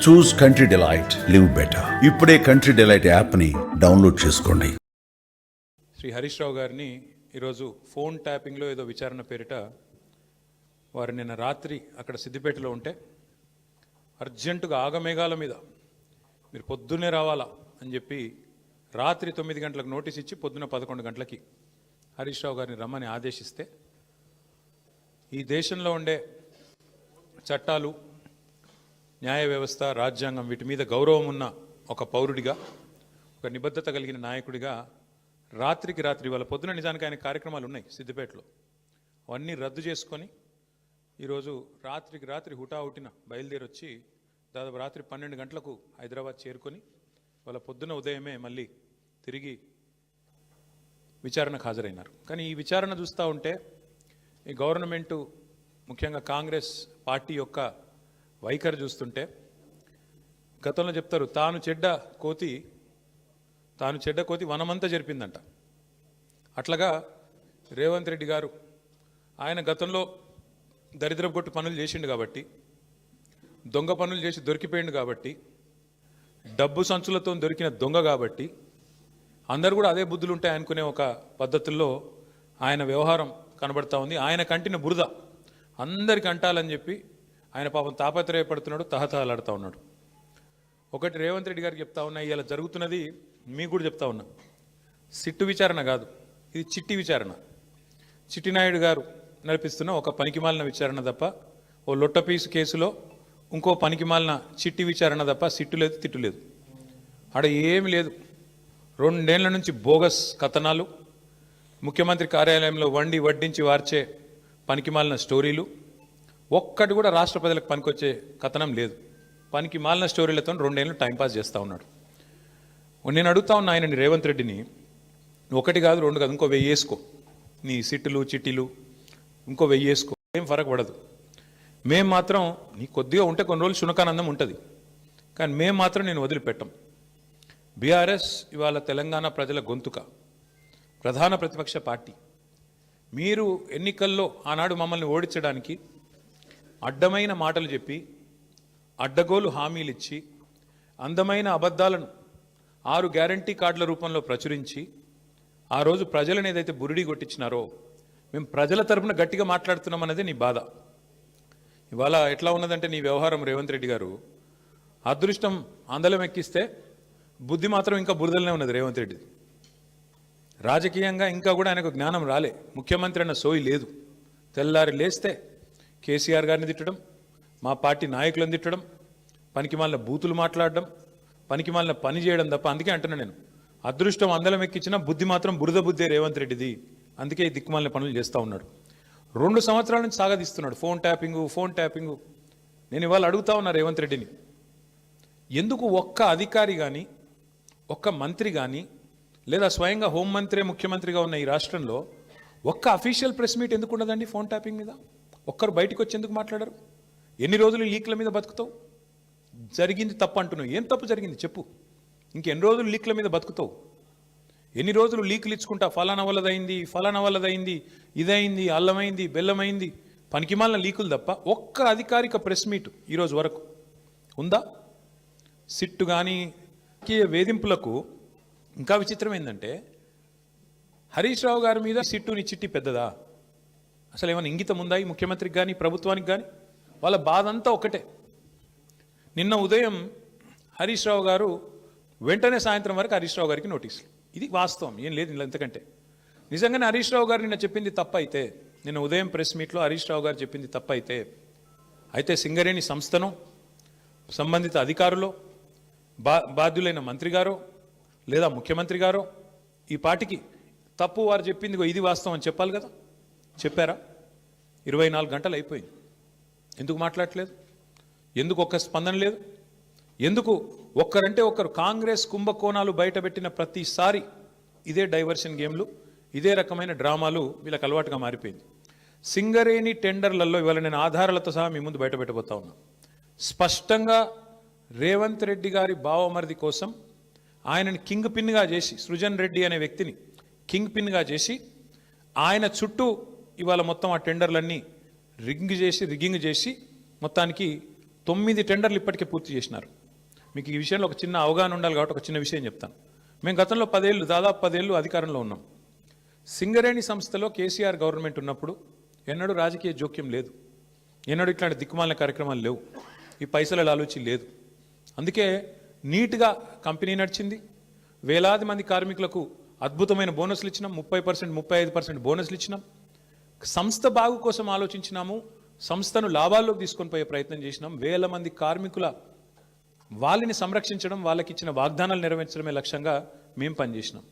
చూస్ country delight, live better. ఇప్పుడే country delight యాప్ని download చేసుకోండి. శ్రీ హరీష్ రావు గారిని ఈరోజు ఫోన్ ట్యాపింగ్లో ఏదో విచారణ పేరిట వారు నిన్న రాత్రి అక్కడ సిద్దిపేటలో ఉంటే అర్జెంటుగా ఆగమేఘాల మీద మీరు పొద్దున్నే రావాలా అని చెప్పి రాత్రి 9 గంటలకు నోటీస్ ఇచ్చి పొద్దున 11 గంటలకి హరీష్ రావు గారిని రమ్మని ఆదేశిస్తే ఈ దేశంలో ఉండే చట్టాలు, న్యాయ వ్యవస్థ, రాజ్యాంగం వీటి మీద గౌరవం ఉన్న ఒక పౌరుడిగా, ఒక నిబద్ధత కలిగిన నాయకుడిగా రాత్రికి రాత్రి వాళ్ళ పొద్దున నిజానికి ఆయన కార్యక్రమాలు ఉన్నాయి సిద్దిపేటలో, అవన్నీ రద్దు చేసుకొని ఈరోజు రాత్రికి రాత్రి హుటాహుటిన బయలుదేరి వచ్చి దాదాపు రాత్రి 12 గంటలకు హైదరాబాద్ చేరుకొని వాళ్ళ పొద్దున ఉదయమే మళ్ళీ తిరిగి విచారణకు హాజరైనారు. కానీ ఈ విచారణ చూస్తూ ఉంటే ఈ గవర్నమెంటు, ముఖ్యంగా కాంగ్రెస్ పార్టీ యొక్క వైఖరి చూస్తుంటే గతంలో చెప్తారు తాను చెడ్డ కోతి వనమంతా జరిపిందంట. అట్లాగా రేవంత్ రెడ్డి గారు ఆయన గతంలో దరిద్రపు కొట్టు పనులు చేసిండు కాబట్టి, దొంగ పనులు చేసి దొరికిపోయిండు కాబట్టి, డబ్బు సంచులతో దొరికిన దొంగ కాబట్టి అందరూ కూడా అదే బుద్ధులు ఉంటాయి అనుకునే ఒక పద్ధతుల్లో ఆయన వ్యవహారం కనబడతా ఉంది. ఆయన కంటిన బురద అందరికి అంటాలని చెప్పి ఆయన పాపం తాపత్రయపడుతున్నాడు, తహతహలాడుతూ ఉన్నాడు. ఒకటి రేవంత్ రెడ్డి గారికి చెప్తా ఉన్నా, ఇలా జరుగుతున్నది మీకు కూడా చెప్తా ఉన్నా, సిట్టు విచారణ కాదు, ఇది చిట్టి విచారణ. చిట్టినాయుడు గారు నడిపిస్తున్న ఒక పనికిమాలిన విచారణ తప్ప, ఓ లొట్టపీసు కేసులో ఇంకో పనికిమాలిన చిట్టి విచారణ తప్ప సిట్టు లేదు, తిట్టు లేదు. ఆడ ఏమి లేదు. 2 ఏళ్ల నుంచి బోగస్ కథనాలు, ముఖ్యమంత్రి కార్యాలయంలో వడ్డించి వార్చే పనికిమాలిన స్టోరీలు, ఒక్కటి కూడా రాష్ట్ర ప్రజలకు పనికొచ్చే కథనం లేదు. పనికి మాలిన స్టోరీలతో 2 ఏళ్ళు టైంపాస్ చేస్తూ ఉన్నాడు. నేను అడుగుతా ఉన్నా ఆయనని, రేవంత్ రెడ్డిని, 1 కాదు 2 కాదు, ఇంకో 1000 వేసుకో, నీ సిట్టులు చిట్టీలు ఇంకో 1000 వేసుకో, ఏం ఫరక్ పడదు. మేము మాత్రం నీ కొద్దిగా ఉంటే కొన్ని రోజులు శునకానందం ఉంటుంది, కానీ మేము మాత్రం నేను వదిలిపెట్టాం. బీఆర్ఎస్ ఇవాళ తెలంగాణ ప్రజల గొంతుక, ప్రధాన ప్రతిపక్ష పార్టీ. మీరు ఎన్నికల్లో ఆనాడు మమ్మల్ని ఓడించడానికి అడ్డమైన మాటలు చెప్పి, అడ్డగోలు హామీలు ఇచ్చి, అందమైన అబద్ధాలను 6 గ్యారంటీ కార్డుల రూపంలో ప్రచురించి ఆ రోజు ప్రజలను ఏదైతే బురిడి కొట్టించినారో, మేము ప్రజల తరపున గట్టిగా మాట్లాడుతున్నాం అన్నదే నీ బాధ. ఇవాళ ఎట్లా ఉన్నదంటే నీ వ్యవహారం రేవంత్ రెడ్డి గారు, అదృష్టం అందలం ఎక్కిస్తే బుద్ధి మాత్రం ఇంకా బురదలనే ఉన్నది రేవంత్ రెడ్డిది. రాజకీయంగా ఇంకా కూడా ఆయనకు జ్ఞానం రాలే, ముఖ్యమంత్రి అన్న సోయి లేదు. తెల్లారి లేస్తే కేసీఆర్ గారిని తిట్టడం, మా పార్టీ నాయకులను తిట్టడం, పనికిమాలిన బూతులు మాట్లాడడం, పనికిమాలిన పని చేయడం తప్ప. అందుకే అంటున్నా నేను, అదృష్టం అందలం ఎక్కించిన బుద్ధి మాత్రం బురద బుద్ధే రేవంత్ రెడ్డిది. అందుకే ఈ దిక్కుమాలిన పనులు చేస్తూ ఉన్నాడు. 2 సంవత్సరాల నుంచి సాగదీస్తున్నాడు ఫోన్ ట్యాపింగు. నేను ఇవాళ అడుగుతా ఉన్నా రేవంత్ రెడ్డిని, ఎందుకు ఒక్క అధికారి కానీ, ఒక్క మంత్రి కానీ, లేదా స్వయంగా హోంమంత్రి ముఖ్యమంత్రిగా ఉన్న ఈ రాష్ట్రంలో ఒక్క అఫీషియల్ ప్రెస్ మీట్ ఎందుకు ఉండదండి ఫోన్ ట్యాపింగ్ మీద? ఒక్కరు బయటకు వచ్చి ఎందుకు మాట్లాడరు? ఎన్ని రోజులు లీక్ల మీద బతుకుతావు? జరిగింది తప్పు అంటున్నావు, ఏం తప్పు జరిగింది చెప్పు. ఇంకెన్ని రోజులు లీక్ల మీద బతుకుతావు? ఎన్ని రోజులు లీకులు ఇచ్చుకుంటా, ఫలానా వల్లదైంది, ఇదైంది, అల్లమైంది, బెల్లమైంది, పనికిమాలిన లీకులు తప్ప ఒక్క అధికారిక ప్రెస్ మీట్ ఈరోజు వరకు ఉందా? సిట్టు కానీ వేధింపులకు ఇంకా విచిత్రం ఏంటంటే, హరీష్ రావు గారి మీద సిట్టుని చిట్టి పెద్దదా? అసలు ఏమైనా ఇంగితం ఉందా ఈ ముఖ్యమంత్రికి కానీ ప్రభుత్వానికి కానీ? వాళ్ళ బాధ అంతా ఒకటే. నిన్న ఉదయం హరీష్ రావు గారు వెంటనే సాయంత్రం వరకు హరీష్ రావు గారికి నోటీసులు. ఇది వాస్తవం, ఏం లేదు ఇంతకంటే. నిజంగానే హరీష్ రావు గారు నిన్న చెప్పింది తప్పైతే, నిన్న ఉదయం ప్రెస్ మీట్లో హరీష్ రావు గారు చెప్పింది అయితే సింగరేణి సంస్థను, సంబంధిత అధికారులు, బాధ్యులైన మంత్రి గారు లేదా ముఖ్యమంత్రి గారు ఈ పార్టీకి తప్పు వారు చెప్పింది ఇది వాస్తవం అని చెప్పాలి కదా. చెప్పారా? 24 గంటలు అయిపోయింది, ఎందుకు మాట్లాడట్లేదు? ఎందుకు ఒక్క స్పందన లేదు? ఎందుకు ఒక్కరంటే ఒక్కరు? కాంగ్రెస్ కుంభకోణాలు బయటపెట్టిన ప్రతిసారి ఇదే డైవర్షన్ గేమ్లు, ఇదే రకమైన డ్రామాలు వీళ్ళకి అలవాటుగా మారిపోయింది. సింగరేణి టెండర్లలో ఇవాళ నేను ఆధారాలతో సహా మీ ముందు బయటపెట్టబోతా ఉన్నా. స్పష్టంగా రేవంత్ రెడ్డి గారి బావమరిది కోసం ఆయనని కింగ్ పిన్గా చేసి, సృజన్ రెడ్డి అనే వ్యక్తిని కింగ్ పిన్గా చేసి, ఆయన చుట్టూ ఇవాళ మొత్తం ఆ టెండర్లన్నీ రిగ్గింగ్ చేసి మొత్తానికి 9 టెండర్లు ఇప్పటికే పూర్తి చేసినారు. మీకు ఈ విషయంలో ఒక చిన్న అవగాహన ఉండాలి కాబట్టి ఒక చిన్న విషయం చెప్తాను. మేము గతంలో 10 ఏళ్ళు, దాదాపు 10 ఏళ్ళు అధికారంలో ఉన్నాం. సింగరేణి సంస్థలో కేసీఆర్ గవర్నమెంట్ ఉన్నప్పుడు ఎన్నడూ రాజకీయ జోక్యం లేదు, ఎన్నడూ ఇట్లాంటి దిక్కుమాలిన కార్యక్రమాలు లేవు, ఈ పైసల ఆలోచన లేదు. అందుకే నీట్గా కంపెనీ నడిచింది. వేలాది మంది కార్మికులకు అద్భుతమైన బోనస్లు ఇచ్చినాం, 30%, 35% బోనస్లు ఇచ్చినాం. సంస్థ బాగు కోసం ఆలోచించినాము, సంస్థను లాభాల్లోకి తీసుకొని పోయే ప్రయత్నం చేసినాం. వేల మంది కార్మికుల వాళ్ళని సంరక్షించడం, వాళ్ళకి ఇచ్చిన వాగ్దానాలు నెరవేర్చడమే లక్ష్యంగా మేము పనిచేసినాం.